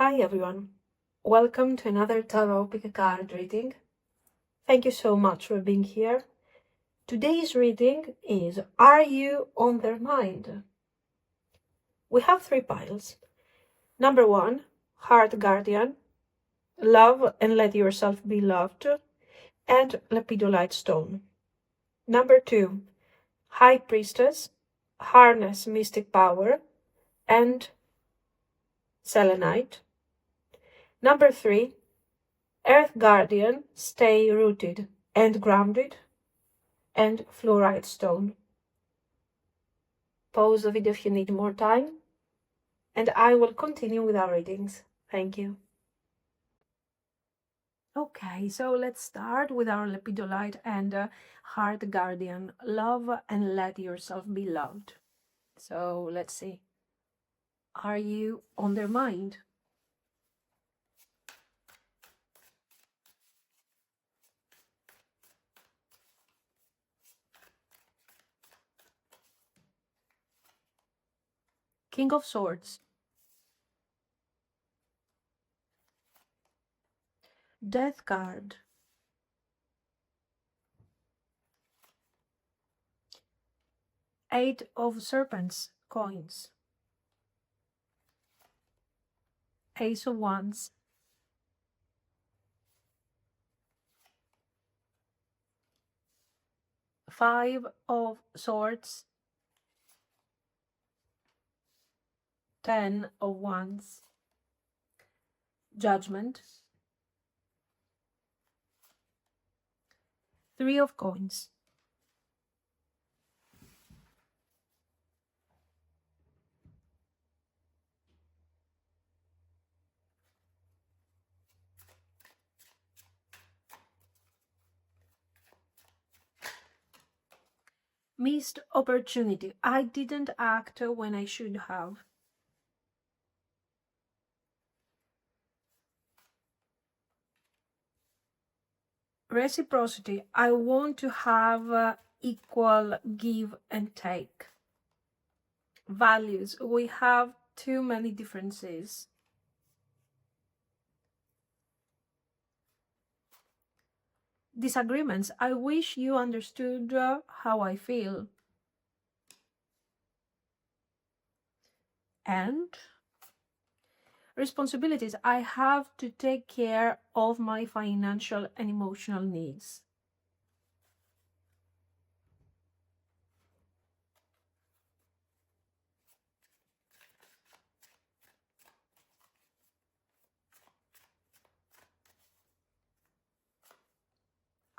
Hi everyone, welcome to another tarot pick a card reading. Thank you so much for being here. Today's reading is Are You on Their Mind? We have three piles. Number 1, Heart Guardian, Love and Let Yourself Be Loved, and Lepidolite Stone. Number 2, High Priestess, Harness Mystic Power, and Selenite. Number 3, Earth Guardian, Stay Rooted and Grounded, and Fluorite Stone. Pause the video if you need more time, and I will continue with our readings. Thank you. Okay, so let's start with our Lepidolite and Heart Guardian. Love and let yourself be loved. So let's see. Are you on their mind? King of Swords, Death card, Eight of Serpents coins, Ace of Wands, Five of Swords, Ten of Wands, Judgment, Three of Coins. Missed opportunity. I didn't act when I should have. Reciprocity. I want to have equal give and take. Values. We have too many differences. Disagreements. I wish you understood how I feel. And responsibilities. I have to take care of my financial and emotional needs.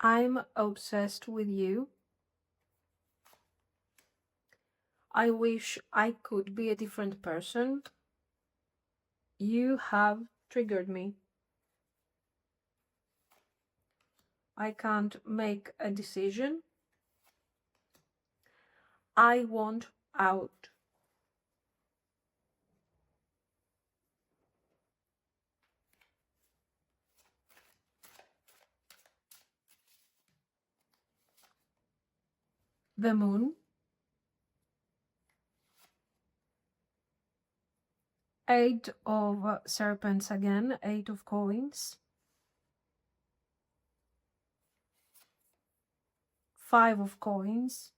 I'm obsessed with you. I wish I could be a different person. You have triggered me. I can't make a decision. I want out. The Moon. Eight of Serpents again, Eight of Coins. Five of Coins.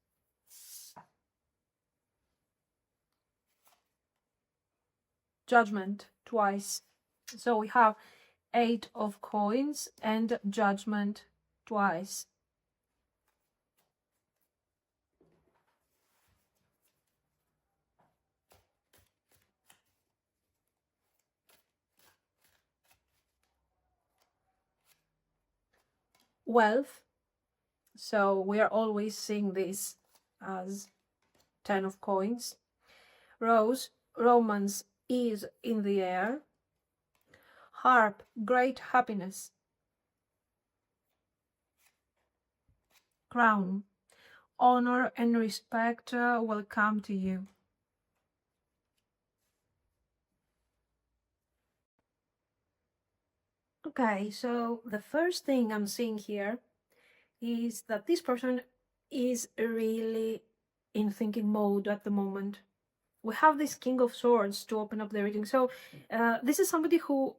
Judgment twice. So we have Eight of Coins and Judgment twice. Wealth. So we are always seeing this as Ten of Coins. Rose, romance is in the air. Harp, great happiness. Crown, honor and respect will come to you. Okay, so the first thing I'm seeing here is that this person is really in thinking mode at the moment. We have this King of Swords to open up the reading. So this is somebody who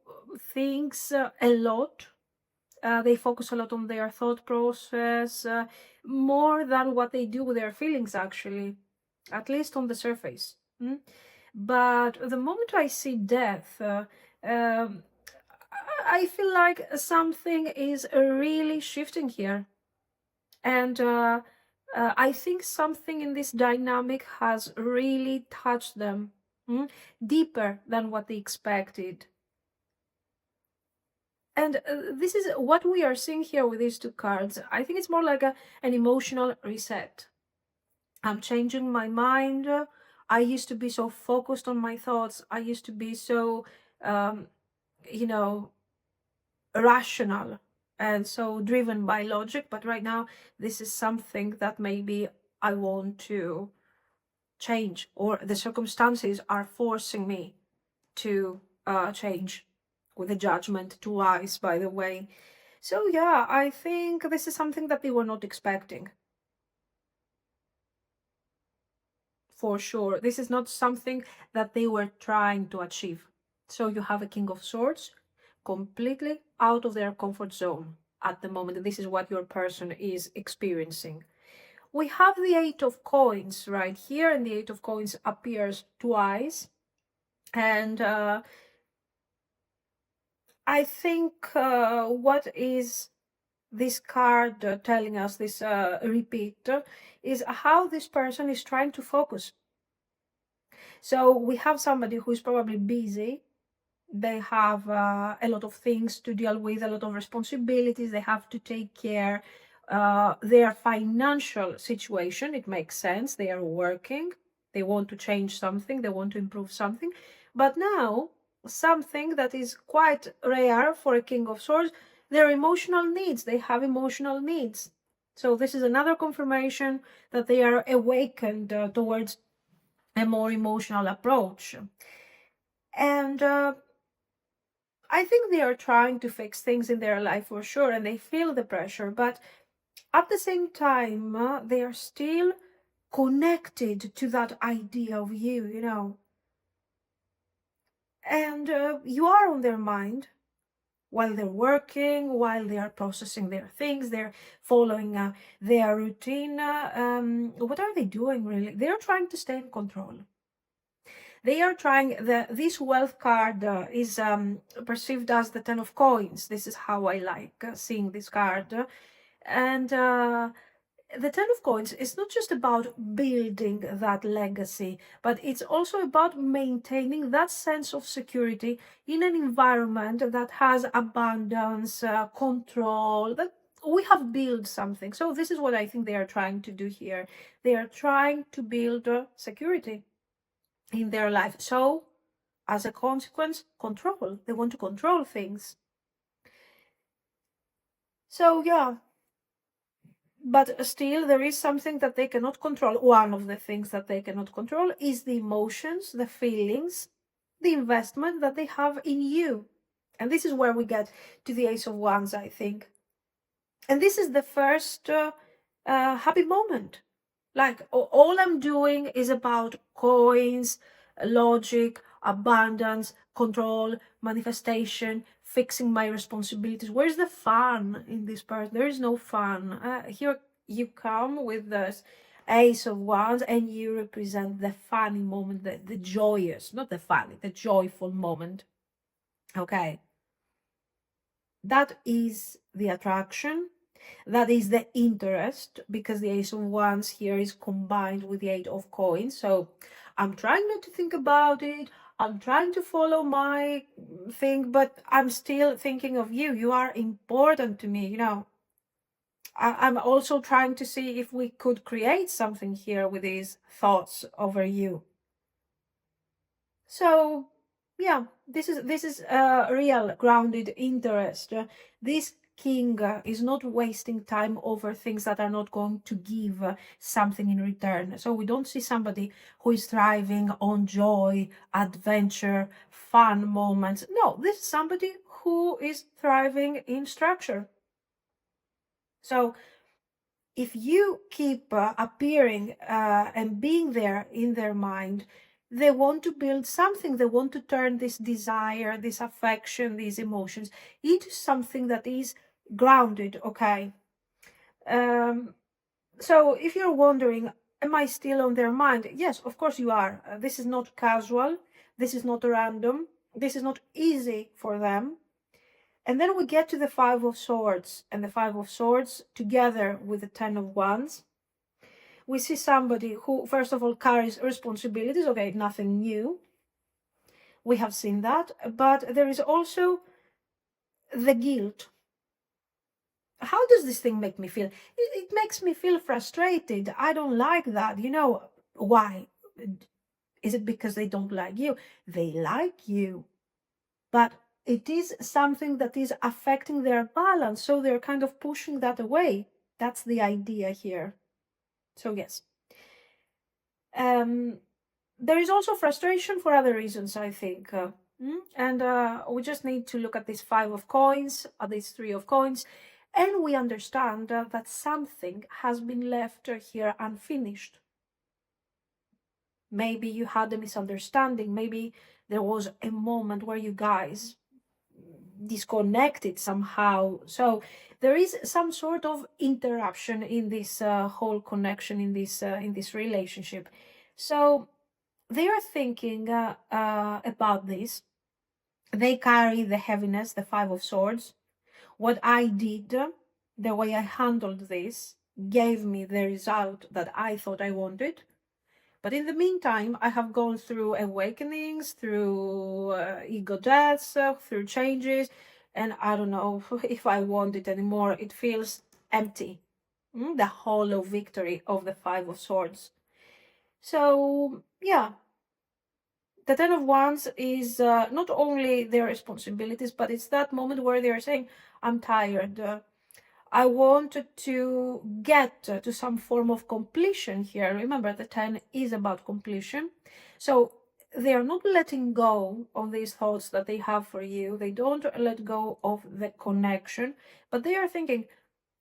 thinks a lot. They focus a lot on their thought process, more than what they do with their feelings, actually, at least on the surface. But the moment I see death, I feel like something is really shifting here. And I think something in this dynamic has really touched them, deeper than what they expected. And this is what we are seeing here with these two cards. I think it's more like an emotional reset. I'm changing my mind. I used to be so focused on my thoughts. I used to be so, you know, rational and so driven by logic. But right now, this is something that maybe I want to change, or the circumstances are forcing me to change, with the Judgment, two eyes, by the way. So yeah, I think this is something that they were not expecting. For sure. This is not something that they were trying to achieve. So you have a King of Swords completely out of their comfort zone at the moment. This is what your person is experiencing. We have the Eight of Coins right here, and the Eight of Coins appears twice. And I think what is this card telling us, this repeat, is how this person is trying to focus. So we have somebody who is probably busy. They have a lot of things to deal with, a lot of responsibilities. They have to take care. Their financial situation, it makes sense. They are working. They want to change something. They want to improve something. But now, something that is quite rare for a King of Swords, their emotional needs. They have emotional needs. So this is another confirmation that they are awakened towards a more emotional approach. And I think they are trying to fix things in their life for sure, and they feel the pressure, but at the same time, they are still connected to that idea of you, you know. And you are on their mind while they're working, while they are processing their things, they're following their routine. What are they doing really? They're trying to stay in control. They are trying, this wealth card is perceived as the Ten of Coins. This is how I like seeing this card. And the Ten of Coins is not just about building that legacy, but it's also about maintaining that sense of security in an environment that has abundance, control, that we have built something. So this is what I think they are trying to do here. They are trying to build security in their life. So, as a consequence, control. They want to control things. So, yeah. But still, there is something that they cannot control. One of the things that they cannot control is the emotions, the feelings, the investment that they have in you. And this is where we get to the Ace of Wands, I think. And this is the first happy moment. Like, all I'm doing is about coins, logic, abundance, control, manifestation, fixing my responsibilities. Where's the fun in this part? There is no fun. Here you come with this Ace of Wands and you represent the funny moment, the joyous, not the funny, the joyful moment. Okay. That is the attraction. That is the interest, because the Ace of Wands here is combined with the Eight of Coins. So I'm trying not to think about it. I'm trying to follow my thing, but I'm still thinking of you. You are important to me, you know. I'm also trying to see if we could create something here with these thoughts over you. So yeah, this is a real grounded interest. This king is not wasting time over things that are not going to give something in return. So we don't see somebody who is thriving on joy, adventure, fun moments. No, this is somebody who is thriving in structure. So if you keep appearing and being there in their mind, They want to build something. They want to turn this desire, this affection, these emotions into something that is grounded, okay? So if you're wondering, am I still on their mind? Yes, of course you are. This is not casual. This is not random. This is not easy for them. And then we get to the Five of Swords, and the Five of Swords together with the Ten of Wands. We see somebody who, first of all, carries responsibilities. Okay, nothing new. We have seen that. But there is also the guilt. How does this thing make me feel? It makes me feel frustrated. I don't like that. You know, why? Is it because they don't like you? They like you. But it is something that is affecting their balance. So they're kind of pushing that away. That's the idea here. So yes. There is also frustration for other reasons, I think. And we just need to look at this Five of Coins, at this Three of Coins, and we understand that something has been left here unfinished. Maybe you had a misunderstanding. Maybe there was a moment where you guys disconnected somehow. So there is some sort of interruption in this whole connection, in this relationship. So they are thinking about this. They carry the heaviness, the Five of Swords. What I did, the way I handled this, gave me the result that I thought I wanted. But in the meantime, I have gone through awakenings, through ego deaths, through changes, and I don't know if I want it anymore. It feels empty. The hollow victory of the Five of Swords. So, yeah. The Ten of Wands is not only their responsibilities, but it's that moment where they're saying, I'm tired. I want to get to some form of completion here. Remember, the 10 is about completion. So they are not letting go of these thoughts that they have for you. They don't let go of the connection, but they are thinking,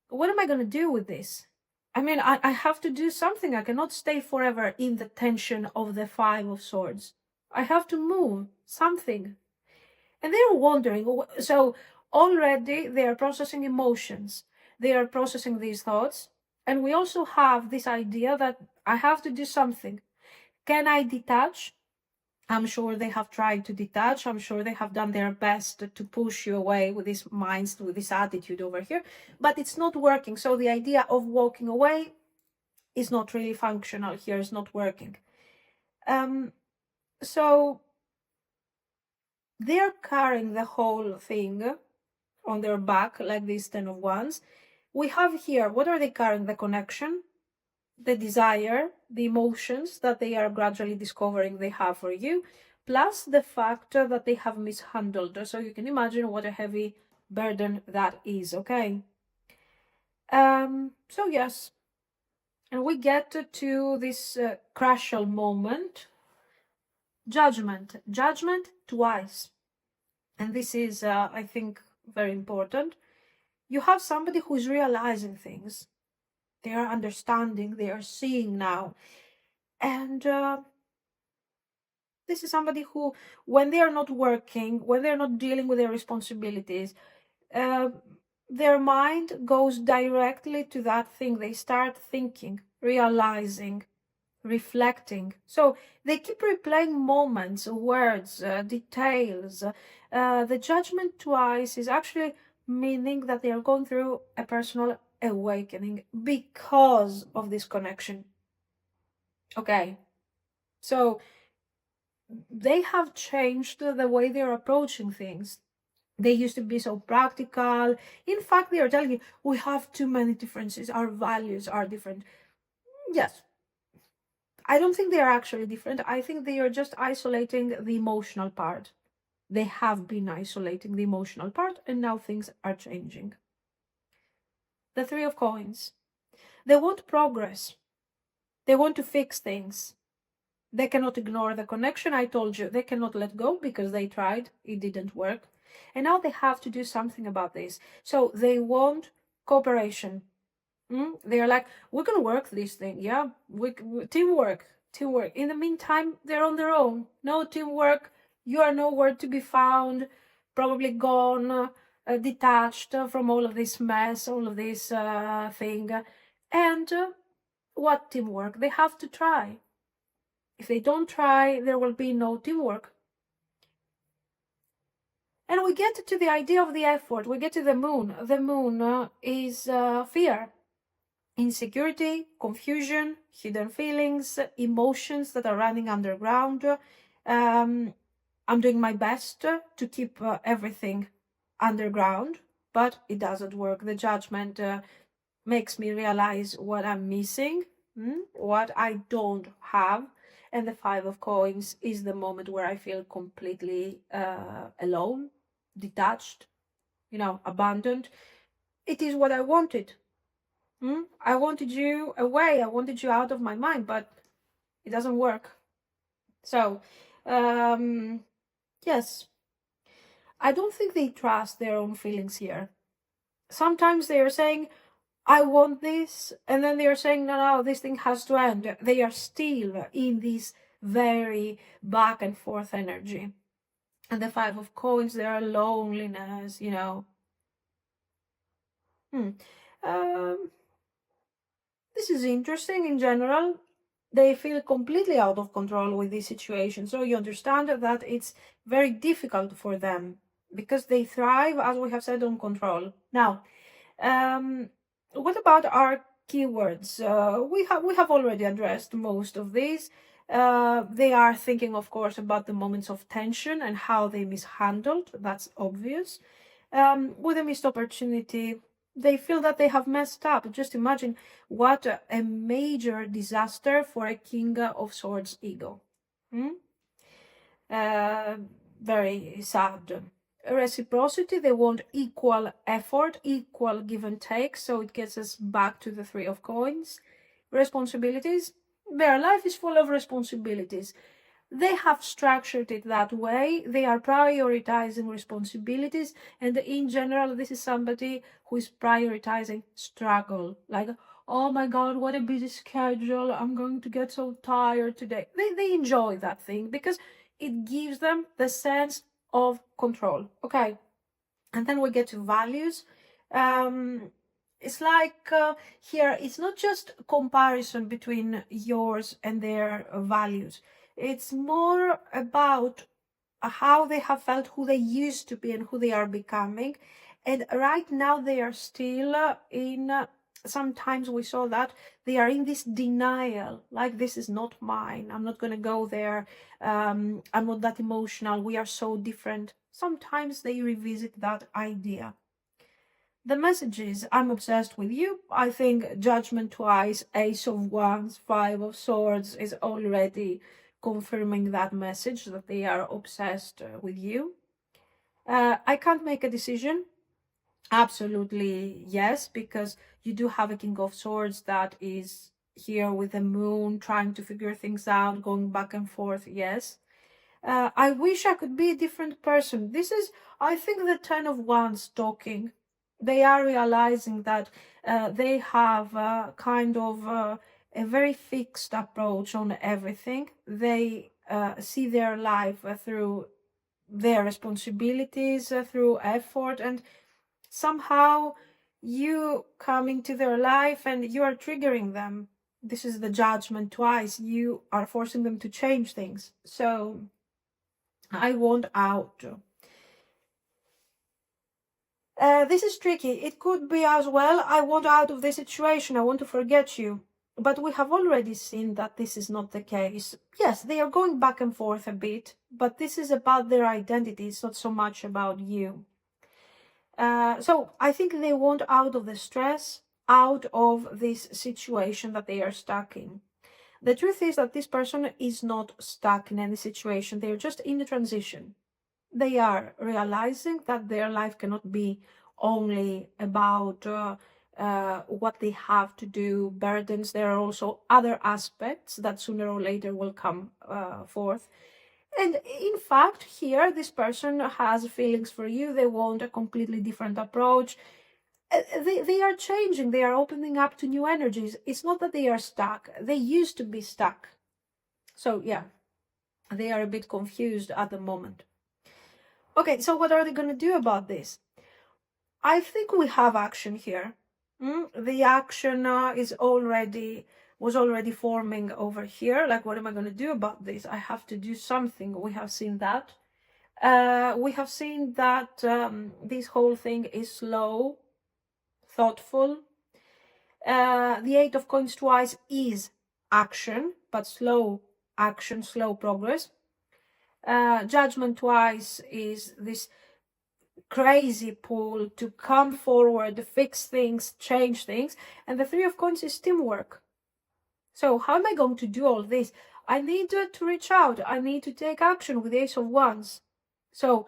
what am I going to do with this? I mean, I have to do something. I cannot stay forever in the tension of the Five of Swords. I have to move something. And they're wondering, so already they are processing emotions. They are processing these thoughts. And we also have this idea that I have to do something. Can I detach? I'm sure they have tried to detach. I'm sure they have done their best to push you away with this minds, with this attitude over here, but it's not working. So the idea of walking away is not really functional here, it's not working. So they're carrying the whole thing on their back, like this Ten of Wands. We have here, what are they carrying? The connection, the desire, the emotions that they are gradually discovering they have for you, plus the fact that they have mishandled. So you can imagine what a heavy burden that is, okay? So yes, and we get to this crucial moment, judgment twice. And this is, I think, very important. You have somebody who's realizing things. They are understanding, they are seeing now. And this is somebody who, when they are not working, when they're not dealing with their responsibilities, their mind goes directly to that thing. They start thinking, realizing, reflecting. So they keep replaying moments, words, details. The judgment twice is actually meaning that they are going through a personal awakening because of this connection. Okay, so they have changed the way they're approaching things. They used to be so practical. In fact, they are telling you, we have too many differences. Our values are different. Yes. I don't think they are actually different. I think they are just isolating the emotional part. They have been isolating the emotional part, and now things are changing. The Three of Coins. They want progress. They want to fix things. They cannot ignore the connection. I told you, they cannot let go because they tried. It didn't work. And now they have to do something about this. So they want cooperation. They are like, we can work this thing. Yeah, we teamwork. teamwork. In the meantime, they're on their own. No teamwork. You are nowhere to be found, probably gone, detached from all of this mess, all of this thing. And what teamwork? They have to try. If they don't try, there will be no teamwork. And we get to the idea of the effort. We get to the moon. The moon is fear, insecurity, confusion, hidden feelings, emotions that are running underground. I'm doing my best to keep everything underground, but it doesn't work. The judgment makes me realize what I'm missing, what I don't have. And the Five of Coins is the moment where I feel completely alone, detached, abandoned. It is what I wanted. I wanted you away. I wanted you out of my mind, but it doesn't work. So, yes, I don't think they trust their own feelings here. Sometimes they are saying, I want this, and then they are saying, no, this thing has to end. They are still in this very back and forth energy. And the Five of Coins, there are loneliness, This is interesting in general. They feel completely out of control with this situation. So you understand that it's very difficult for them because they thrive, as we have said, on control. Now, what about our keywords? We have already addressed most of these. They are thinking, of course, about the moments of tension and how they mishandled. That's obvious. With a missed opportunity, they feel that they have messed up. Just imagine what a major disaster for a King of Swords ego. Very sad. Reciprocity, they want equal effort, equal give and take, so it gets us back to the Three of Coins. Responsibilities, their life is full of responsibilities. They have structured it that way. They are prioritizing responsibilities, and in general, this is somebody who is prioritizing struggle. Like, oh my God, what a busy schedule. I'm going to get so tired today. They enjoy that thing because it gives them the sense of control. Okay. And then we get to values. It's like here, it's not just comparison between yours and their values. It's more about how they have felt, who they used to be and who they are becoming. And right now they are still in, sometimes we saw that they are in this denial, like this is not mine, I'm not going to go there, I'm not that emotional, we are so different. Sometimes they revisit that idea. The message is, I'm obsessed with you. I think Judgment twice, Ace of Wands, Five of Swords is already confirming that message, that they are obsessed with you. I can't make a decision. Absolutely yes, because you do have a King of Swords that is here with the moon, trying to figure things out, going back and forth, yes. I wish I could be a different person. This is, I think, the Ten of Wands talking. They are realizing that they have kind of a very fixed approach on everything. They see their life through their responsibilities, through effort, and somehow you come into their life and you are triggering them. This is the Judgment twice. You are forcing them to change things. So I want out. This is tricky. It could be as well, I want out of this situation, I want to forget you. But we have already seen that this is not the case. Yes, they are going back and forth a bit, but this is about their identity. It's not so much about you. So I think they want out of the stress, out of this situation that they are stuck in. The truth is that this person is not stuck in any situation. They are just in a transition. They are realizing that their life cannot be only about what they have to do, burdens. There are also other aspects that sooner or later will come forth. And in fact, here, this person has feelings for you. They want a completely different approach. They are changing. They are opening up to new energies. It's not that they are stuck. They used to be stuck. So yeah, they are a bit confused at the moment. Okay, so what are they going to do about this? I think we have action here. The action was already forming over here. Like, what am I going to do about this? I have to do something. We have seen that. We have seen that this whole thing is slow, thoughtful. The Eight of Coins twice is action, but slow action, slow progress. Judgment twice is this crazy pull to come forward, fix things, change things. And the Three of Coins is teamwork. So how am I going to do all this? I need to reach out. I need to take action with the Ace of Wands. So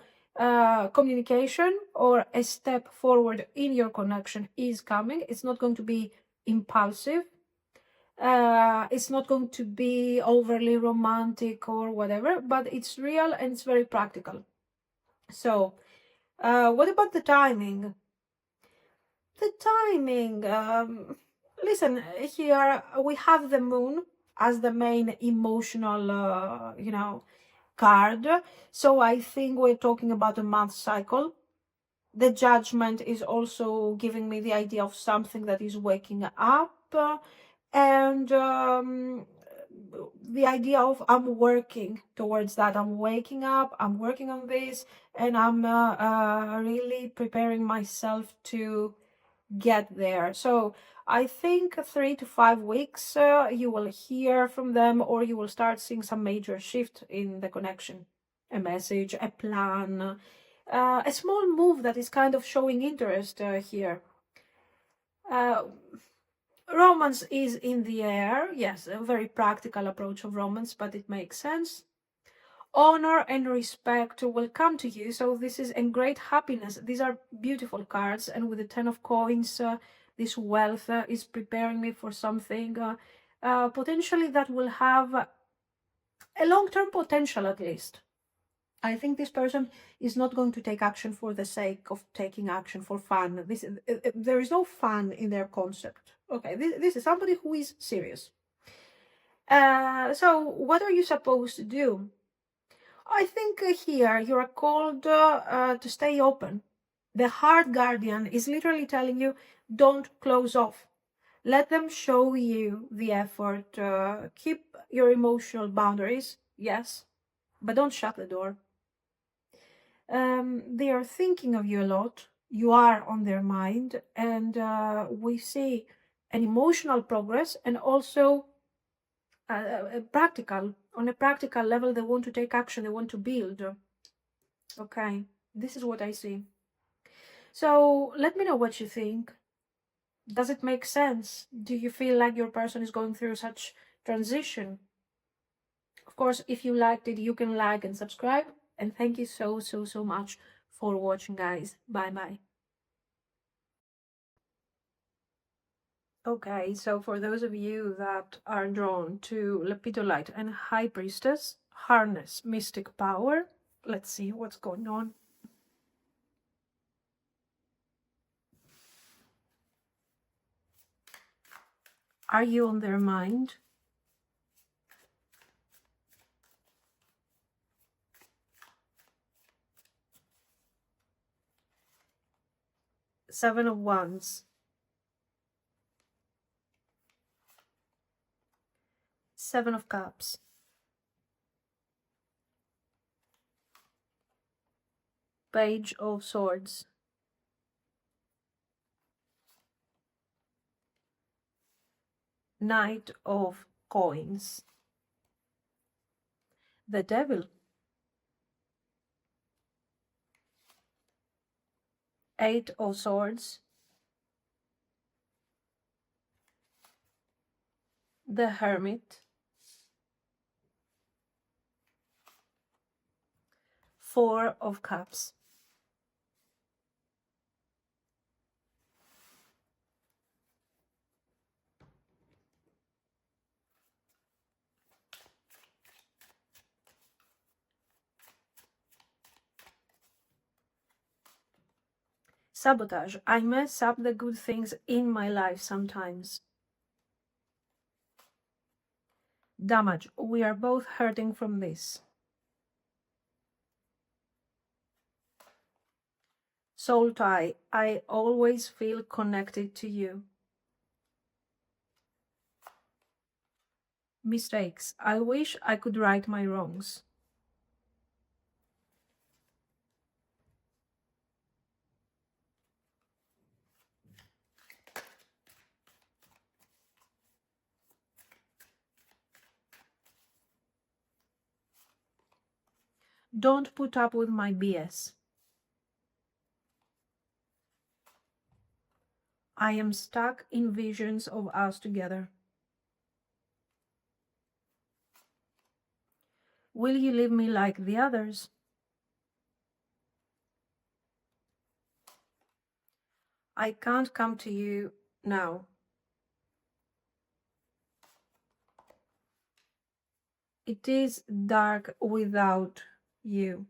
communication or a step forward in your connection is coming. It's not going to be impulsive. It's not going to be overly romantic or whatever, but it's real and it's very practical. So what about the timing? The timing, listen, here we have the moon as the main emotional, card. So I think we're talking about a month cycle. The Judgment is also giving me the idea of something that is waking up. And the idea of I'm working towards that. I'm waking up, I'm working on this, and I'm really preparing myself to get there. So I think 3 to 5 weeks you will hear from them, or you will start seeing some major shift in the connection, a message, a plan, a small move that is kind of showing interest here. Romance is in the air. Yes, a very practical approach of romance, but it makes sense. Honor and respect will come to you. So this is a great happiness. These are beautiful cards. And with the 10 of coins, this wealth is preparing me for something potentially that will have a long-term potential at least. I think this person is not going to take action for the sake of taking action for fun. There is no fun in their concept. Okay, this is somebody who is serious. So what are you supposed to do? I think here you are called to stay open. The Heart Guardian is literally telling you, don't close off. Let them show you the effort. Keep your emotional boundaries, yes, but don't shut the door. They are thinking of you a lot. You are on their mind, and we see an emotional progress and also practical. On a practical level, they want to take action, they want to build. Okay, this is what I see. So let me know what you think. Does it make sense? Do you feel like your person is going through such transition? Of course, if you liked it, you can like and subscribe. And thank you so much for watching, guys. Bye bye. Okay, so for those of you that are drawn to Lepidolite and High Priestess, harness mystic power. Let's see what's going on. Are you on their mind? Seven of Wands. Seven of Cups. Page of Swords. Knight of Coins. The Devil. Eight of Swords. The Hermit. Four of Cups. Sabotage. I mess up the good things in my life sometimes. Damage. We are both hurting from this. Soul tie. I always feel connected to you. Mistakes. I wish I could right my wrongs. Don't put up with my BS. I am stuck in visions of us together. Will you leave me like the others? I can't come to you now. It is dark without you.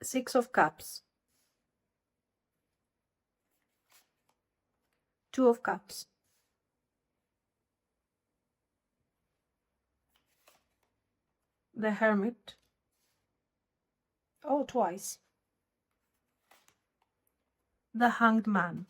Six of Cups. Two of Cups. The Hermit. Oh, twice. The Hanged Man.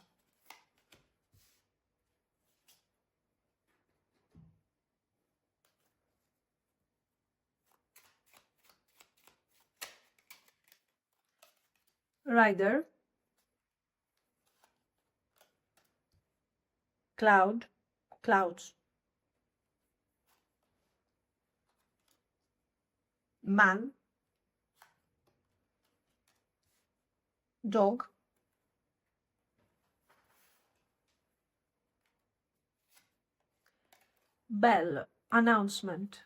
Rider. Clouds. Man. Dog. Bell. Announcement.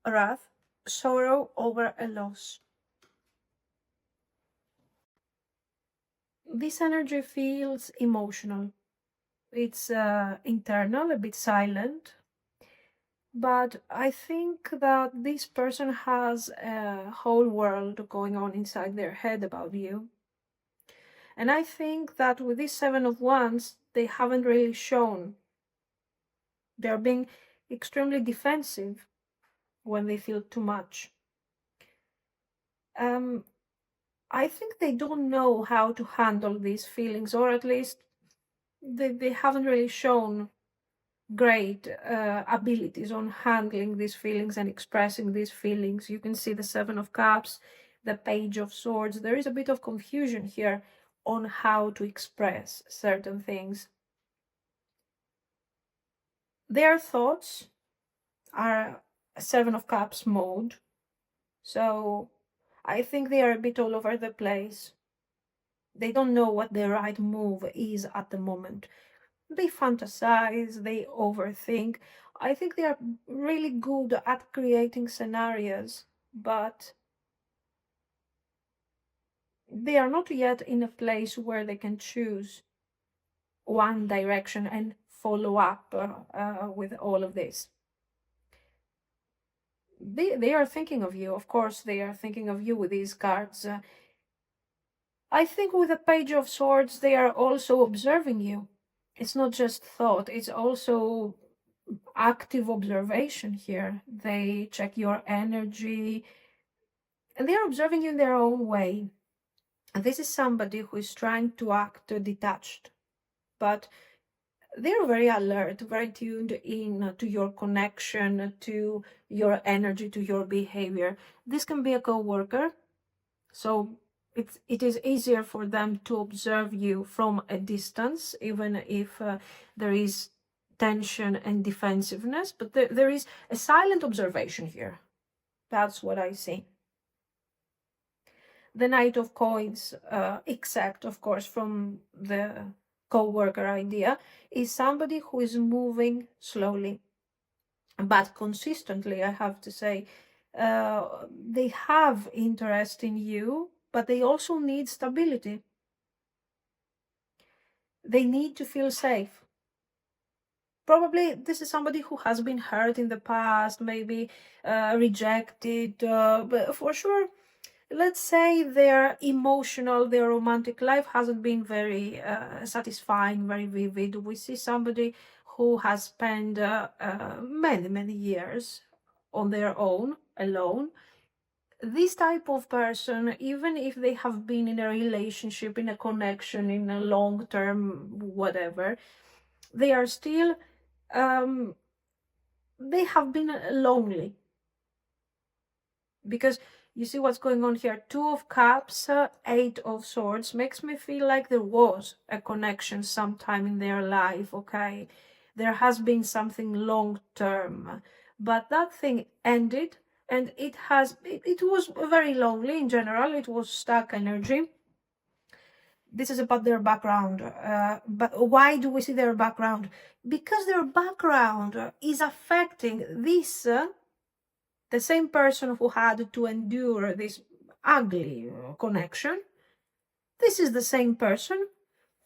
Wrath. Sorrow over a loss. This energy feels emotional. It's internal, a bit silent. But I think that this person has a whole world going on inside their head about you. And I think that with this Seven of Wands, they haven't really shown. They're being extremely defensive when they feel too much. I think they don't know how to handle these feelings, or at least they haven't really shown great abilities on handling these feelings and expressing these feelings. You can see the Seven of Cups, the Page of Swords. There is a bit of confusion here on how to express certain things. Their thoughts are a Seven of Cups mode, so I think they are a bit all over the place. They don't know what the right move is at the moment. They fantasize, they overthink. I think they are really good at creating scenarios, but they are not yet in a place where they can choose one direction and follow up with all of this. They are thinking of you. Of course, they are thinking of you with these cards. I think with the Page of Swords, they are also observing you. It's not just thought, it's also active observation here. They check your energy, and they are observing you in their own way. And this is somebody who is trying to act detached, but they're very alert, very tuned in to your connection, to your energy, to your behavior. This can be a co-worker, so it is easier for them to observe you from a distance, even if there is tension and defensiveness, but there is a silent observation here. That's what I see. The Knight of Coins, except of course from the co-worker idea, is somebody who is moving slowly but consistently. I have to say, they have interest in you, but they also need stability. They need to feel safe. Probably this is somebody who has been hurt in the past, maybe rejected, but for sure, let's say their romantic life hasn't been very satisfying, very vivid. We see somebody who has spent many years on their own, alone. This type of person, even if they have been in a relationship, in a connection, in a long-term whatever, they are still, they have been lonely. Because you see what's going on here. 2 of Cups, 8 of Swords makes me feel like there was a connection sometime in their life, okay? There has been something long-term, but that thing ended, and it was very lonely in general. It was stuck energy. This is about their background. But why do we see their background? Because their background is affecting this the same person who had to endure this ugly connection. This is the same person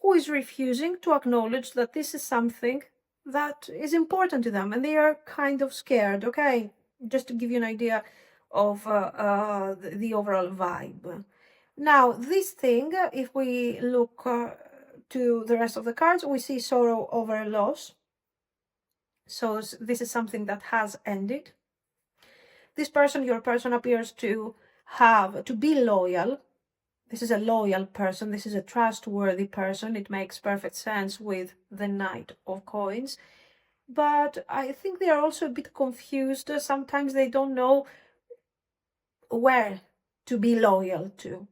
who is refusing to acknowledge that this is something that is important to them, and they are kind of scared, okay? Just to give you an idea of the overall vibe. Now, this thing, if we look to the rest of the cards, we see sorrow over loss. So this is something that has ended. This person, your person, appears to be loyal. This is a loyal person. This is a trustworthy person. It makes perfect sense with the Knight of Coins. But I think they are also a bit confused. Sometimes they don't know where to be loyal to.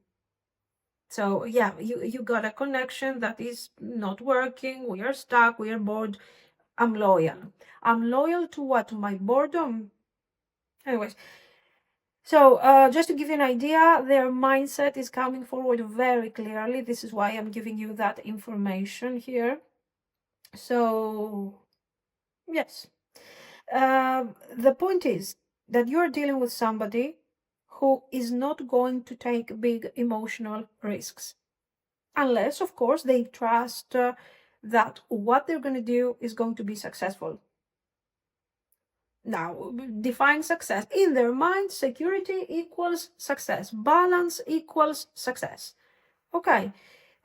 So yeah, you got a connection that is not working. We are stuck. We are bored. I'm loyal. I'm loyal to what? To my boredom? Anyways. So just to give you an idea, their mindset is coming forward very clearly. This is why I'm giving you that information here. So, yes. The point is that you're dealing with somebody who is not going to take big emotional risks. Unless, of course, they trust that what they're going to do is going to be successful. Now, define success. In their mind, security equals success. Balance equals success. Okay.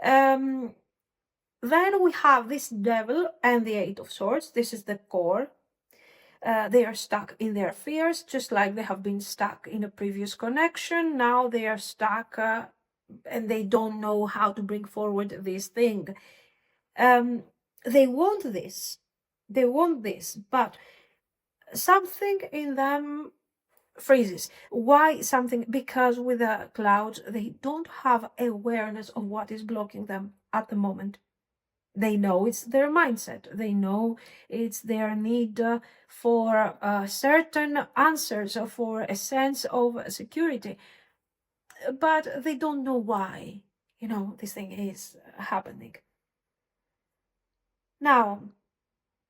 Then we have this Devil and the Eight of Swords. This is the core. They are stuck in their fears, just like they have been stuck in a previous connection. Now they are stuck and they don't know how to bring forward this thing. They want this. They want this, but something in them freezes. Why something? Because with the clouds, they don't have awareness of what is blocking them at the moment. They know it's their mindset. They know it's their need for certain answers or for a sense of security. But they don't know why, this thing is happening. Now,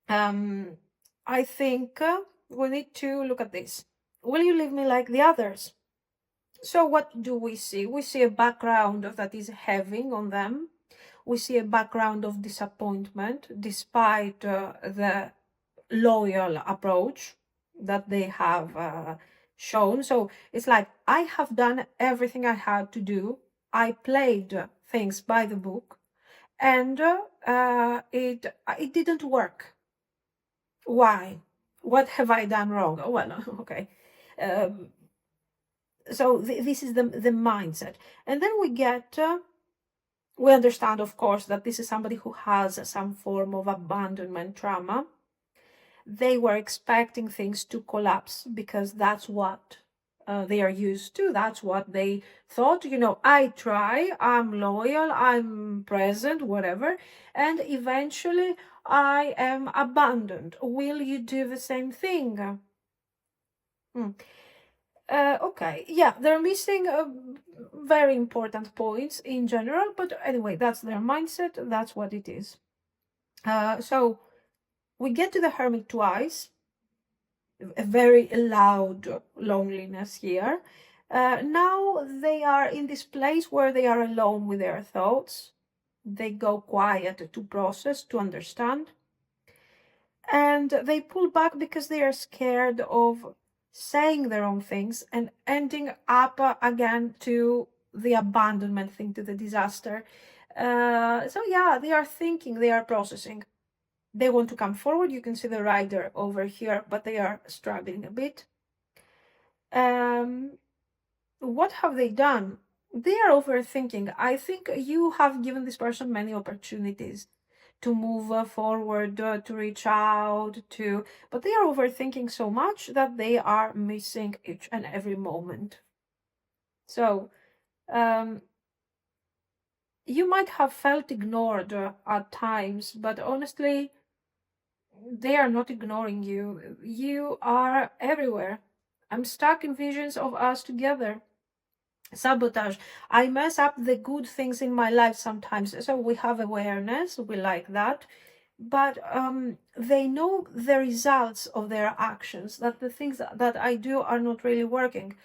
I think we need to look at this. Will you leave me like the others? So what do we see? We see a background that is heavy on them. We see a background of disappointment despite the loyal approach that they have shown. So it's like, I have done everything I had to do. I played things by the book, and it didn't work. Why? What have I done wrong? Oh, well, okay. So this is the mindset. And then we understand, of course, that this is somebody who has some form of abandonment trauma. They were expecting things to collapse because that's what they are used to. That's what they thought. I try, I'm loyal, I'm present, whatever, and eventually I am abandoned. Will you do the same thing? Okay, yeah, they're missing very important points in general, but anyway, that's their mindset, that's what it is. So we get to the Hermit twice, a very loud loneliness here. Now they are in this place where they are alone with their thoughts. They go quiet to process, to understand. And they pull back because they are scared of saying the wrong things and ending up again to the abandonment thing, to the disaster. So yeah, they are thinking, they are processing. They want to come forward. You can see the rider over here, but they are struggling a bit. What have they done? They are overthinking. I think you have given this person many opportunities to move forward, to reach out, but they are overthinking so much that they are missing each and every moment. So, you might have felt ignored at times, but honestly, they are not ignoring you. You are everywhere. I'm stuck in visions of us together. Sabotage. I mess up the good things in my life sometimes. So we have awareness, we like that. But they know the results of their actions, that the things that I do are not really working.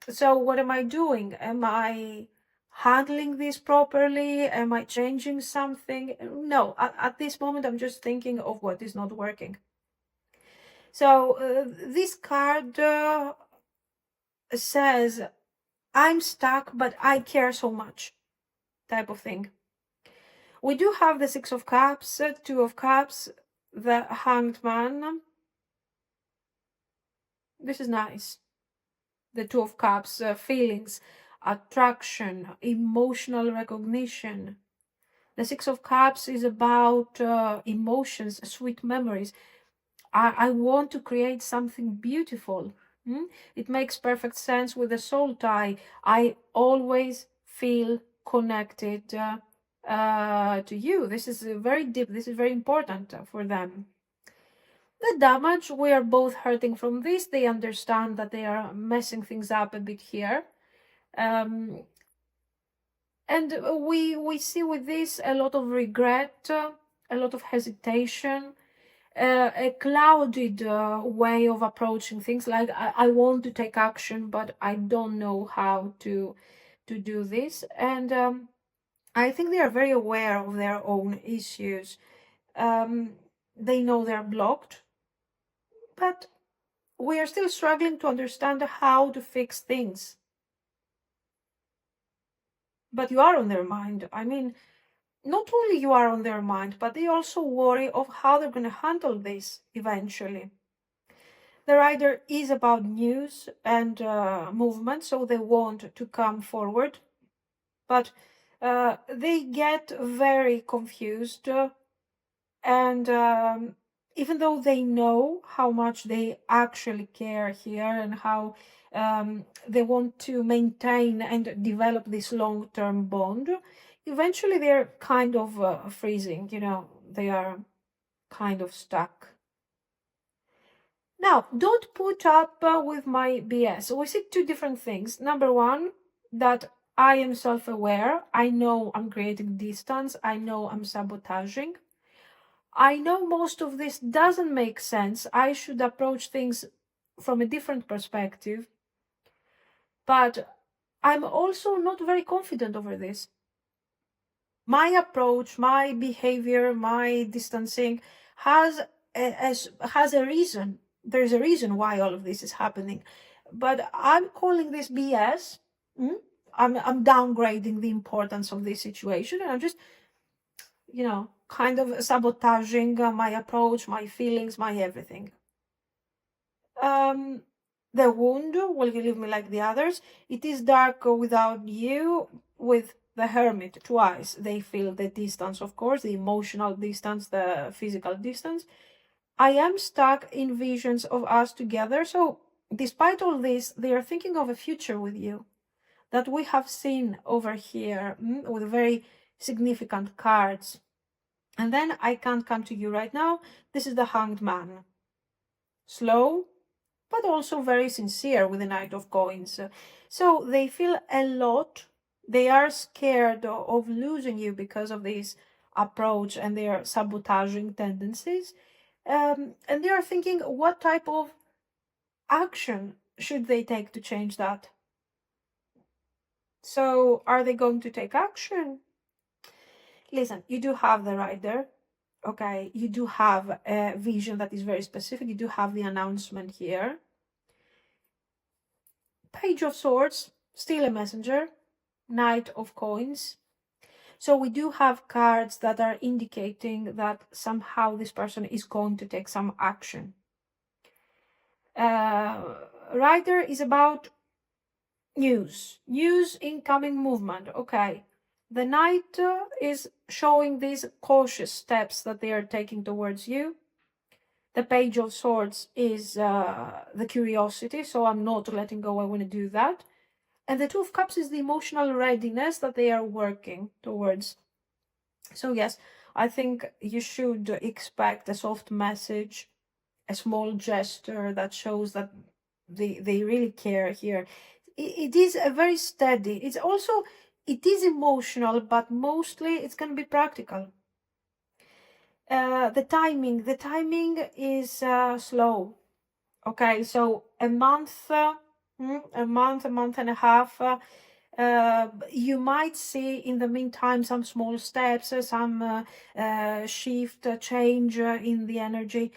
So what am I doing? Am I handling this properly? Am I changing something? No, at this moment, I'm just thinking of what is not working. So this card says, I'm stuck, but I care so much, type of thing. We do have the Six of Cups, Two of Cups, the Hanged Man. This is nice. The Two of Cups, feelings, attraction, emotional recognition. The Six of Cups is about emotions, sweet memories. I want to create something beautiful. It makes perfect sense with the soul tie. I always feel connected to you. This is very deep. This is very important for them. The damage, we are both hurting from this. They understand that they are messing things up a bit here. And we see with this a lot of regret, a lot of hesitation, a clouded way of approaching things. Like I want to take action, but I don't know how to do this. And I think they are very aware of their own issues. They know they're blocked, but we are still struggling to understand how to fix things. But you are on their mind. I mean, not only you are on their mind, but they also worry of how they're going to handle this eventually. The rider is about news and movement, so they want to come forward, but they get very confused, and even though they know how much they actually care here and how they want to maintain and develop this long-term bond, eventually they're kind of freezing, they are kind of stuck. Now, don't put up with my BS. We see two different things. Number one, that I am self-aware. I know I'm creating distance. I know I'm sabotaging. I know most of this doesn't make sense. I should approach things from a different perspective. But I'm also not very confident over this. My approach, my behavior, my distancing has a reason. There's a reason why all of this is happening, but I'm calling this BS. I'm downgrading the importance of this situation, and I'm just, kind of sabotaging my approach, my feelings, my everything. The wound, will you leave me like the others? It is dark without you. With the hermit, twice they feel the distance, of course, the emotional distance, the physical distance. I am stuck in visions of us together. So despite all this, they are thinking of a future with you that we have seen over here with very significant cards. And then I can't come to you right now. This is the Hanged Man. Slow, but also very sincere with the Knight of Coins. So they feel a lot. They are scared of losing you because of this approach and their sabotaging tendencies. And they are thinking, what type of action should they take to change that? So are they going to take action? Listen, you do have the rider. Okay, you do have a vision that is very specific. You do have the announcement here. Page of Swords, still a messenger. Knight of Coins. So we do have cards that are indicating that somehow this person is going to take some action. Rider is about news, incoming movement. Okay. The Knight is showing these cautious steps that they are taking towards you. The Page of Swords is the curiosity, so I'm not letting go, I want to do that. And the Two of Cups is the emotional readiness that they are working towards. So yes, I think you should expect a soft message, a small gesture that shows that they really care here. It is a very steady. It's also, it is emotional, but mostly it's going to be practical. The timing is slow. Okay, so a month, a month and a half. You might see in the meantime some small steps, some shift, change in the energy,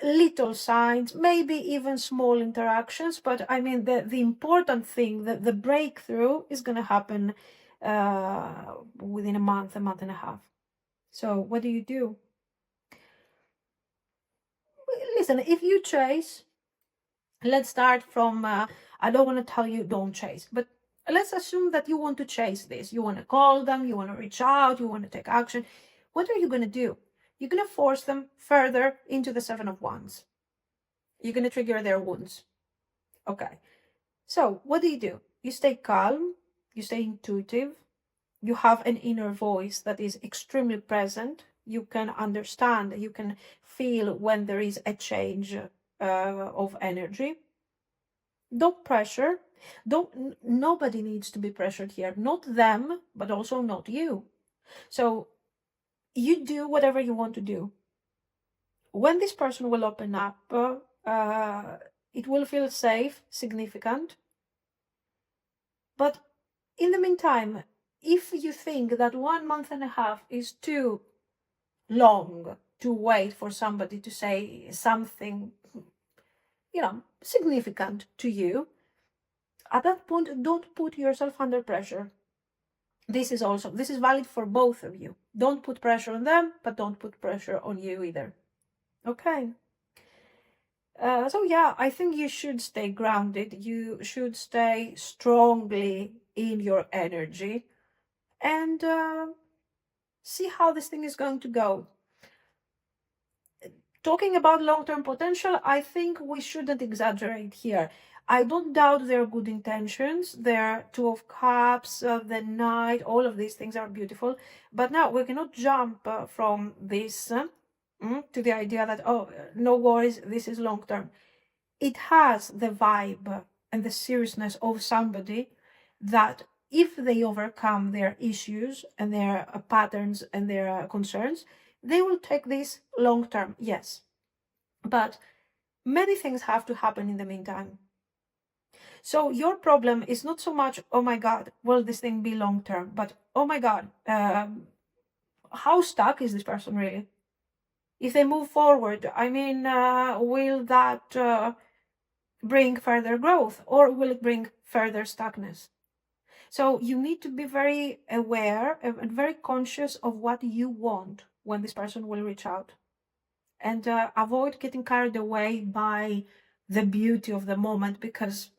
little signs, maybe even small interactions. But I mean, the important thing, the breakthrough is going to happen within a month and a half. So what do? Listen, if you chase, let's start from, I don't want to tell you don't chase, but let's assume that you want to chase this. You want to call them, you want to reach out, you want to take action. What are you going to do? You're going to force them further into the Seven of Wands. You're going to trigger their wounds. Okay. So what do? You stay calm, you stay intuitive, you have an inner voice that is extremely present. You can understand, you can feel when there is a change of energy. Don't pressure. Nobody needs to be pressured here. Not them, but also not you. So you do whatever you want to do. When this person will open up, it will feel safe, significant. But in the meantime, if you think that 1 month and a half is too long to wait for somebody to say something, significant to you, at that point, don't put yourself under pressure. This is valid for both of you. Don't put pressure on them, but don't put pressure on you either. Okay. So yeah, I think you should stay grounded. You should stay strongly in your energy and see how this thing is going to go. Talking about long-term potential, I think we shouldn't exaggerate here. I don't doubt their good intentions. Their Two of Cups, the Knight, all of these things are beautiful. But now we cannot jump from this to the idea that, oh, no worries, this is long-term. It has the vibe and the seriousness of somebody that if they overcome their issues and their patterns and their concerns, they will take this long-term, yes. But many things have to happen in the meantime. So your problem is not so much, oh my God, will this thing be long-term? But, oh my God, how stuck is this person really? If they move forward, I mean, will that bring further growth or will it bring further stuckness? So you need to be very aware and very conscious of what you want when this person will reach out. And avoid getting carried away by the beauty of the moment, because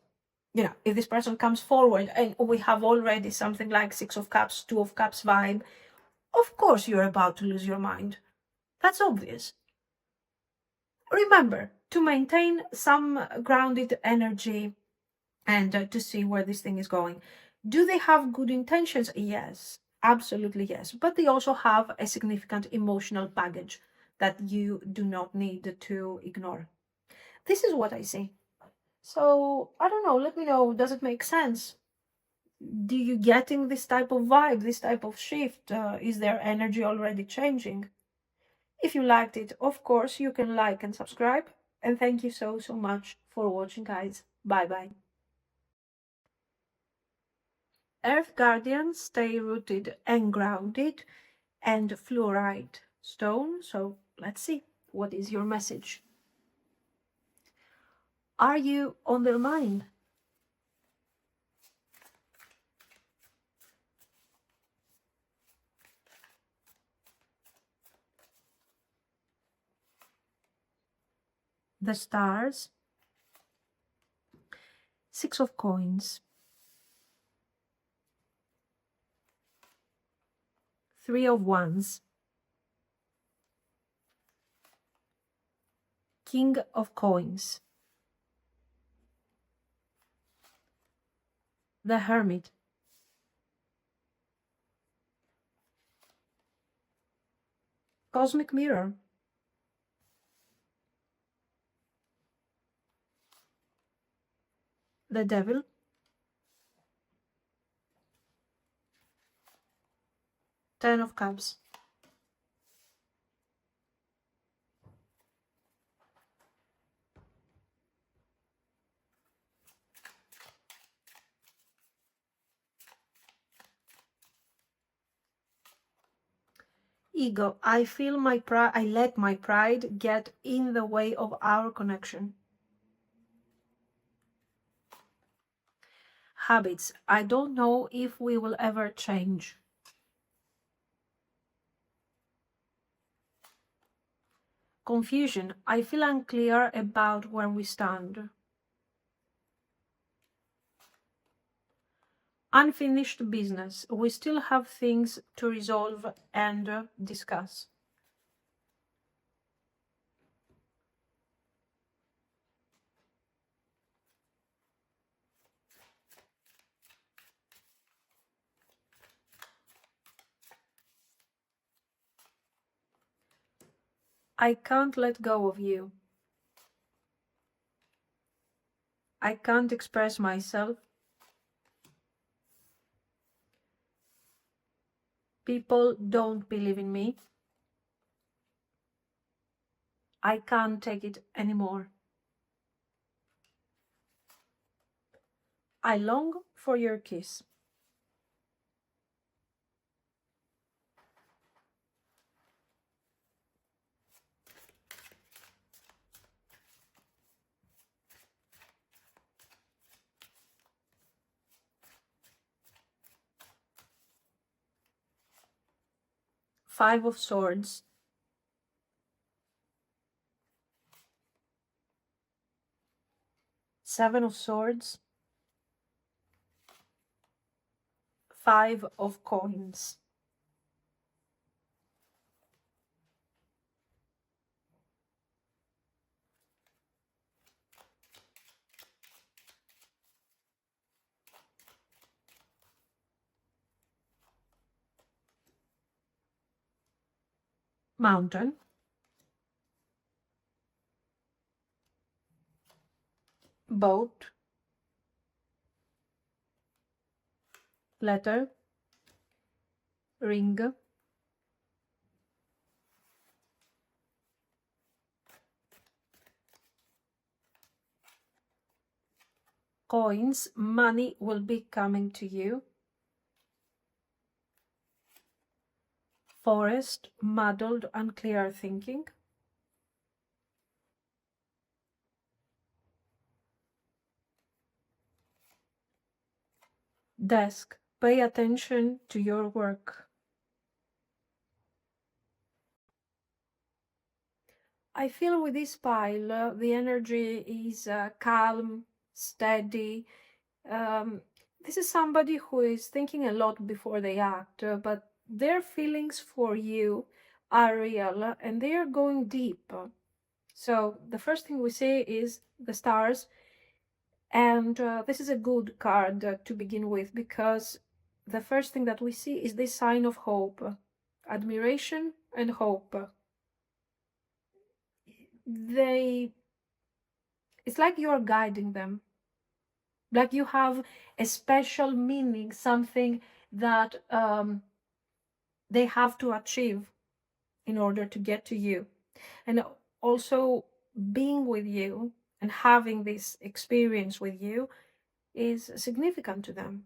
if this person comes forward and we have already something like Six of Cups, Two of Cups vibe, of course you're about to lose your mind. That's obvious. Remember to maintain some grounded energy and to see where this thing is going. Do they have good intentions? Yes, absolutely yes. But they also have a significant emotional baggage that you do not need to ignore. This is what I see. So, I don't know, let me know, does it make sense? Do you getting this type of vibe, this type of shift? Is their energy already changing? If you liked it, of course, you can like and subscribe. And thank you so much for watching, guys. Bye-bye. Earth Guardians, stay rooted and grounded, and fluorite. stone. So let's see, what is your message? Are you on their mind? The stars, 6 of coins, 3 of wands, King of coins, the Hermit, Cosmic Mirror, the Devil, Ten of Cups. Ego, I feel my pride, I let my pride get in the way of our connection. Habits, I don't know if we will ever change. Confusion, I feel unclear about where we stand. Unfinished business, we still have things to resolve and discuss. I can't let go of you. I can't express myself. People don't believe in me. I can't take it anymore. I long for your kiss. Five of Swords. Seven of Swords. Five of Coins. Mountain. Boat. Letter. Ring. Coins. Money will be coming to you. Forest. Muddled, unclear thinking. Desk. Pay attention to your work. I feel with this pile, the energy is calm, steady. This is somebody who is thinking a lot before they act, but their feelings for you are real and they are going deep. So the first thing we see is the stars, and this is a good card to begin with, because the first thing that we see is this sign of hope, admiration and hope. It's like you're guiding them, like you have a special meaning, something that they have to achieve in order to get to you. And also being with you and having this experience with you is significant to them.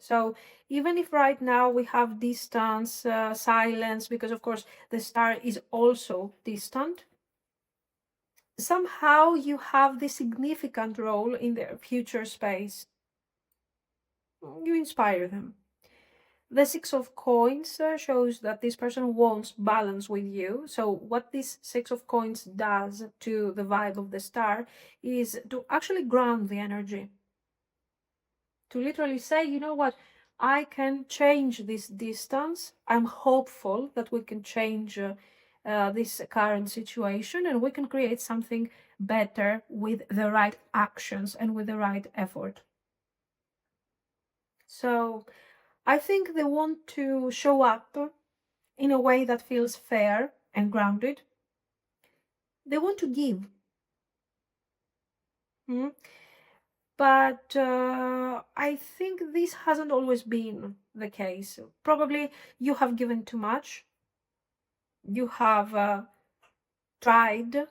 So even if right now we have distance, silence, because of course the star is also distant, somehow you have this significant role in their future space. You inspire them. The Six of Coins shows that this person wants balance with you. So what this Six of Coins does to the vibe of the star is to actually ground the energy. To literally say, you know what, I can change this distance. I'm hopeful that we can change this current situation and we can create something better with the right actions and with the right effort. So I think they want to show up in a way that feels fair and grounded. They want to give. Mm? But I think this hasn't always been the case. Probably you have given too much. You have tried,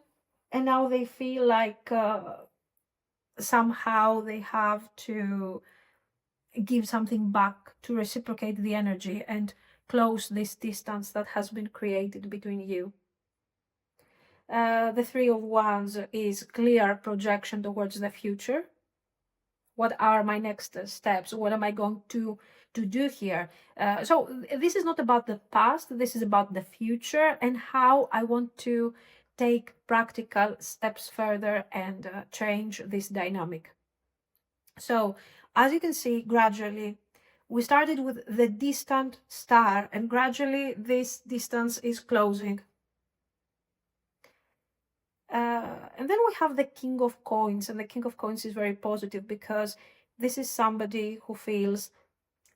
and now they feel like somehow they have to give something back to reciprocate the energy and close this distance that has been created between you. The Three of Wands is clear projection towards the future. What are my next steps? What am I going to do here? So this is not about the past. This is about the future and how I want to take practical steps further and change this dynamic. So as you can see, gradually we started with the distant star and gradually this distance is closing. And then we have the King of Coins, and the King of Coins is very positive because this is somebody who feels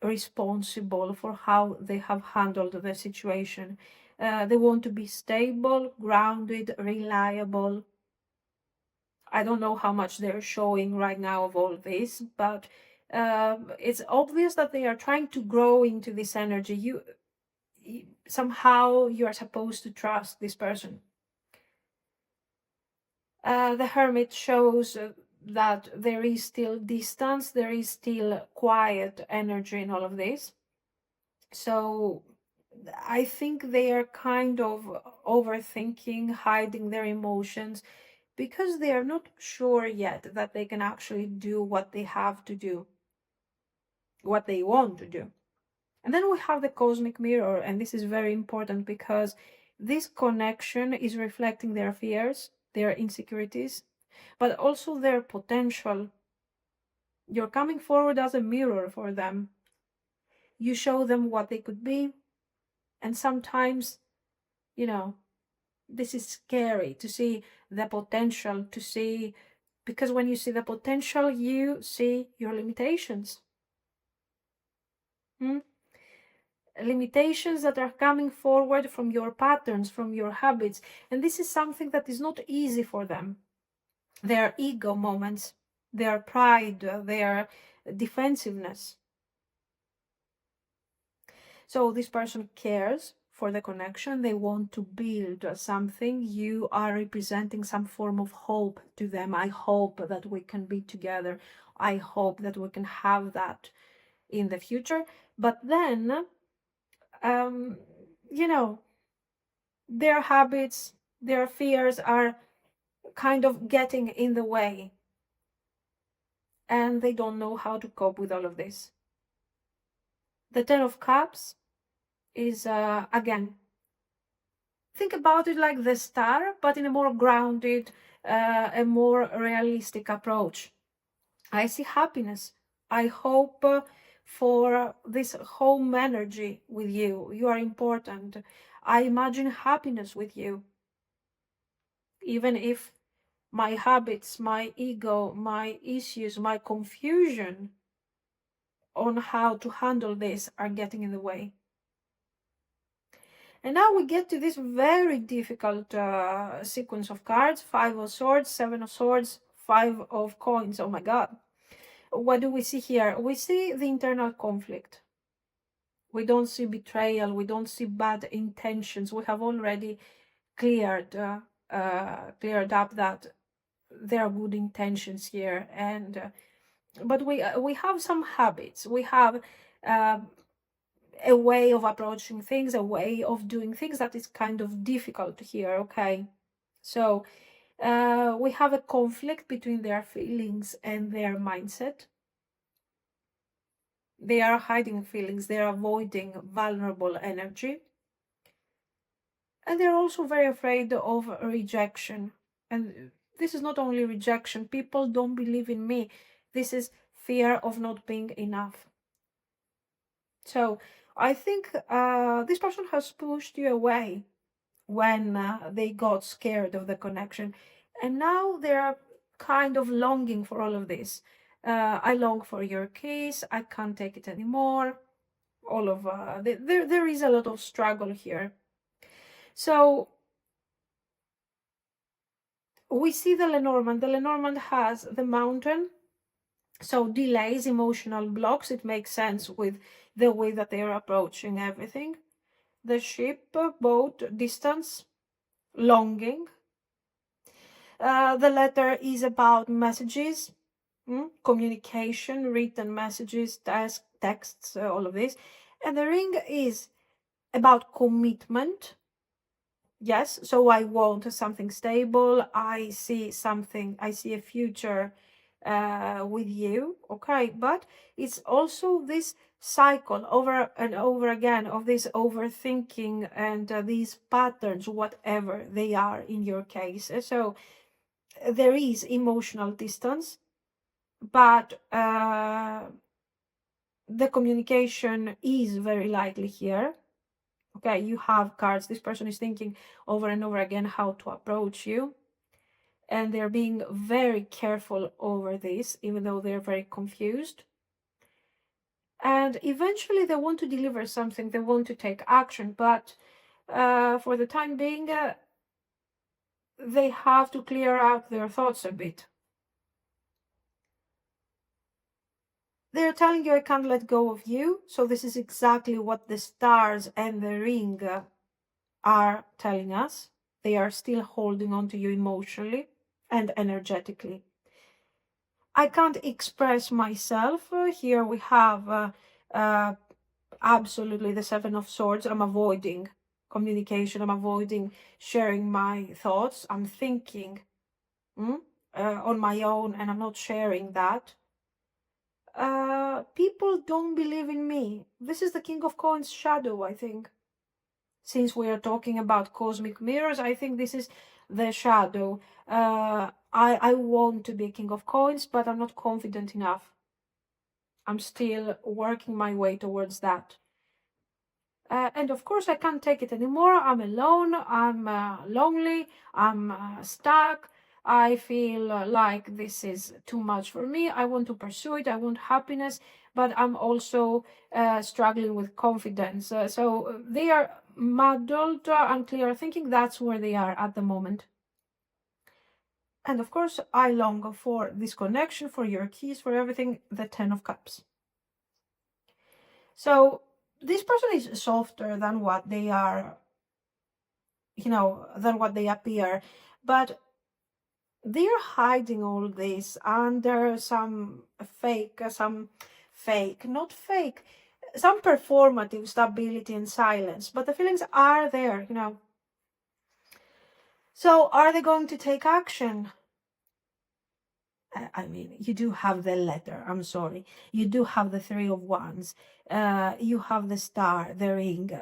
responsible for how they have handled the situation. They want to be stable, grounded, reliable. I don't know how much they're showing right now of all this, but it's obvious that they are trying to grow into this energy. Somehow you are supposed to trust this person. The Hermit shows that there is still distance, there is still quiet energy in all of this. So I think they are kind of overthinking, hiding their emotions, because they are not sure yet that they can actually do what they have to do, what they want to do. And then we have the cosmic mirror, and this is very important because this connection is reflecting their fears, their insecurities, but also their potential. You're coming forward as a mirror for them. You show them what they could be, and sometimes, this is scary to see the potential, because when you see the potential, you see your limitations. Limitations that are coming forward from your patterns, from your habits, and this is something that is not easy for them. Their ego moments, their pride, their defensiveness. So this person cares for the connection. They want to build something. You are representing some form of hope to them. I hope that we can be together. I hope that we can have that in the future. But then, their habits, their fears are kind of getting in the way. And they don't know how to cope with all of this. The Ten of Cups is, again, think about it like the star, but in a more grounded, a more realistic approach. I see happiness. I hope for this home energy with you. You are important. I imagine happiness with you. Even if my habits, my ego, my issues, my confusion on how to handle this are getting in the way. And now we get to this very difficult sequence of cards. 5 of Swords, 7 of Swords, 5 of Coins. Oh my God. What do we see here? We see the internal conflict. We don't see betrayal. We don't see bad intentions. We have already cleared up that there are good intentions here. And but we have some habits. We have a way of approaching things, a way of doing things that is kind of difficult here, okay? So we have a conflict between their feelings and their mindset. They are hiding feelings, they're avoiding vulnerable energy. And they're also very afraid of rejection. And this is not only rejection, people don't believe in me. This is fear of not being enough. So I think this person has pushed you away when they got scared of the connection. And now they're kind of longing for all of this. I long for your kiss. I can't take it anymore. All of there is a lot of struggle here. So we see the Lenormand. The Lenormand has the mountain, so delays, emotional blocks. It makes sense with the way that they are approaching everything. The ship, boat, distance, longing. The letter is about messages, communication, written messages, texts, all of this. And the ring is about commitment. Yes, so I want something stable. I see a future with you, okay? But it's also this cycle over and over again of this overthinking and these patterns, whatever they are in your case. So there is emotional distance, but the communication is very likely here. Okay, you have cards. This person is thinking over and over again how to approach you. And they're being very careful over this, even though they're very confused. And eventually they want to deliver something. They want to take action. But for the time being, they have to clear out their thoughts a bit. They're telling you, I can't let go of you. So this is exactly what the stars and the ring are telling us. They are still holding on to you emotionally and energetically. I can't express myself. Here we have absolutely the Seven of Swords. I'm avoiding communication. I'm avoiding sharing my thoughts. I'm thinking on my own, and I'm not sharing that. People don't believe in me. This is the King of Coins shadow, I think. Since we are talking about cosmic mirrors, I think this is the shadow. I want to be a King of Coins, but I'm not confident enough. I'm still working my way towards that. And of course, I can't take it anymore. I'm alone. I'm lonely. I'm stuck. I feel like this is too much for me. I want to pursue it. I want happiness, but I'm also struggling with confidence. So they are muddled, unclear thinking. That's where they are at the moment. And of course, I long for this connection, for your keys, for everything, the Ten of Cups. So this person is softer than what they are, than what they appear, but they're hiding all this under some performative stability and silence, but the feelings are there. So are they going to take action? I mean, you do have the letter. I'm sorry. You do have the Three of Wands. You have the Star, the Ring.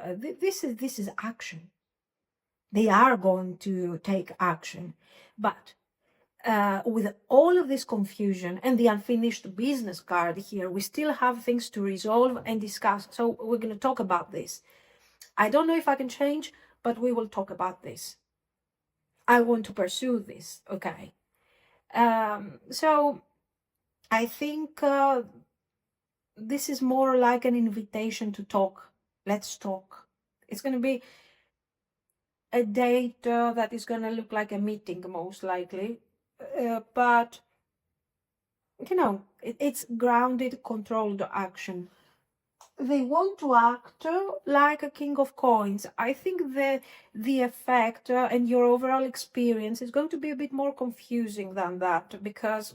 This is action. They are going to take action, but with all of this confusion and the unfinished business card here, we still have things to resolve and discuss. So we're going to talk about this. I don't know if I can change, but we will talk about this. I want to pursue this. Okay. So I think this is more like an invitation to talk. Let's talk. It's going to be a date that is going to look like a meeting, most likely. But, it's grounded, controlled action. They want to act like a King of Coins. I think the effect and your overall experience is going to be a bit more confusing than that, because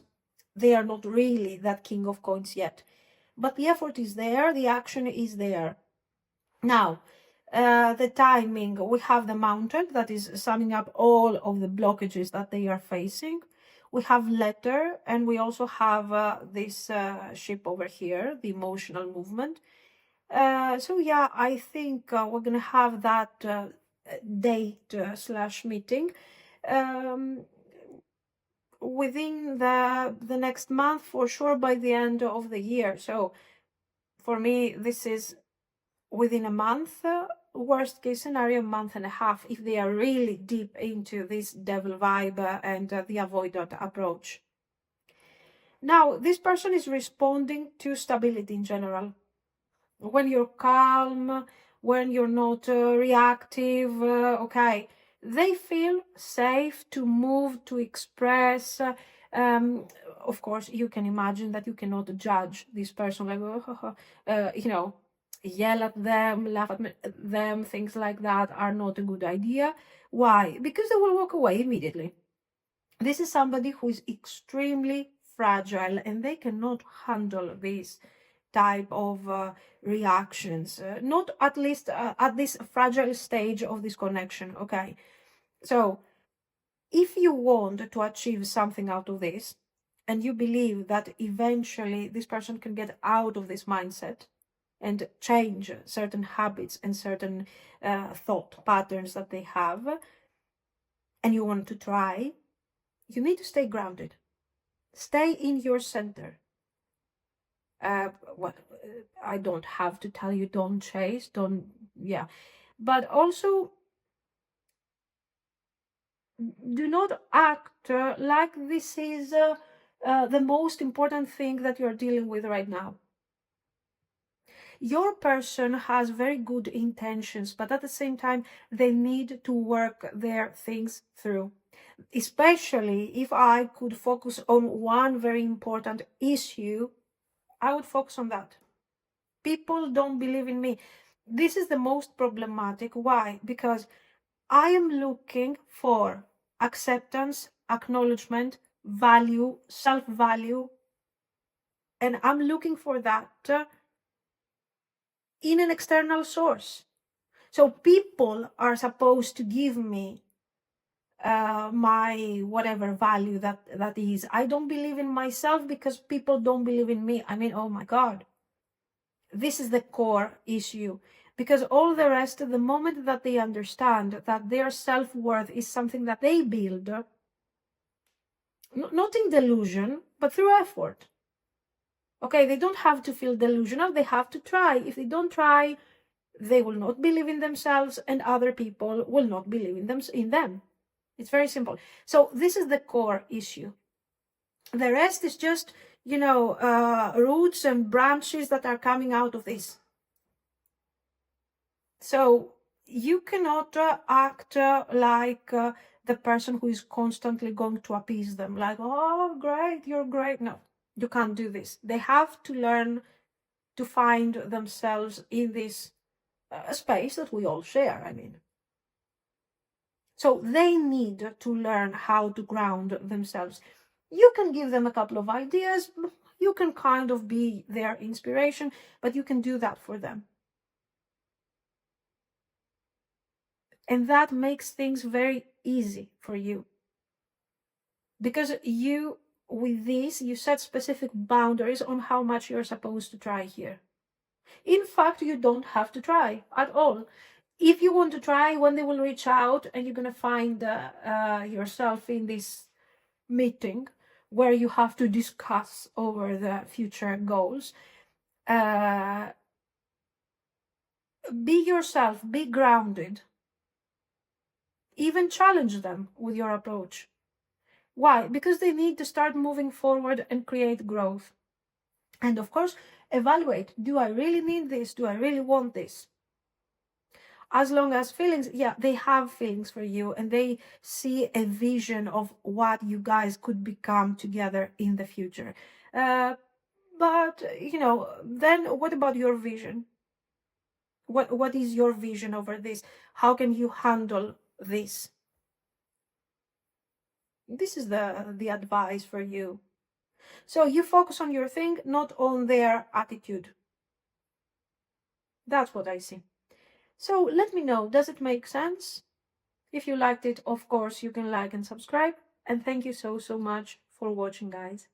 They are not really that king of coins yet. But the effort is there, the action is there. Now, the timing, we have the mountain that is summing up all of the blockages that they are facing. We have letter, and we also have this ship over here, the emotional movement. So yeah, I think we're gonna have that date slash meeting within the next month, for sure, by the end of the year. So for me, this is within a month, worst case scenario, a month and a half, if they are really deep into this devil vibe and the avoidant approach. Now, this person is responding to stability in general. When you're calm, when you're not reactive, okay, they feel safe to move, to express. Of course, you can imagine that you cannot judge this person, like, you know, yell at them, laugh at them, things like that are not a good idea. Why? Because they will walk away immediately. This is somebody who is extremely fragile, and they cannot handle this type of reactions, not at least at this fragile stage of this connection, okay? So if you want to achieve something out of this, and you believe that eventually this person can get out of this mindset and change certain habits and certain thought patterns that they have, and you want to try, you need to stay grounded. Stay in your center. What I don't have to tell you, don't chase, don't, yeah. But also, do not act like this is the most important thing that you're dealing with right now. Your person has very good intentions, but at the same time, they need to work their things through. Especially if I could focus on one very important issue, I would focus on that. People don't believe in me. This is the most problematic. Why? Because I am looking for acceptance, acknowledgement, value, self-value, and I'm looking for that in an external source. So people are supposed to give me my whatever value that is. I don't believe in myself because people don't believe in me. I mean, oh my God. This is the core issue. Because all the rest, the moment that they understand that their self-worth is something that they build, not in delusion, but through effort. Okay, they don't have to feel delusional, they have to try. If they don't try, they will not believe in themselves, and other people will not believe in them. It's very simple. So this is the core issue. The rest is just, you know, roots and branches that are coming out of this. So you cannot act like the person who is constantly going to appease them, like, oh, great, you're great. No, you can't do this. They have to learn to find themselves in this space that we all share, I mean. So they need to learn how to ground themselves. You can give them a couple of ideas, you can kind of be their inspiration, but you can do that for them. And that makes things very easy for you. Because you, with this, you set specific boundaries on how much you're supposed to try here. In fact, you don't have to try at all. If you want to try, when they will reach out and you're going to find yourself in this meeting where you have to discuss over the future goals, be yourself, be grounded. Even challenge them with your approach. Why? Because they need to start moving forward and create growth. And of course, evaluate, do I really need this? Do I really want this? As long as feelings, yeah, they have feelings for you and they see a vision of what you guys could become together in the future. But, you know, then what about your vision? What is your vision over this? How can you handle this? This is the advice for you. So you focus on your thing, not on their attitude. That's what I see. So let me know, does it make sense? If you liked it, of course, you can like and subscribe. And thank you so much for watching, guys.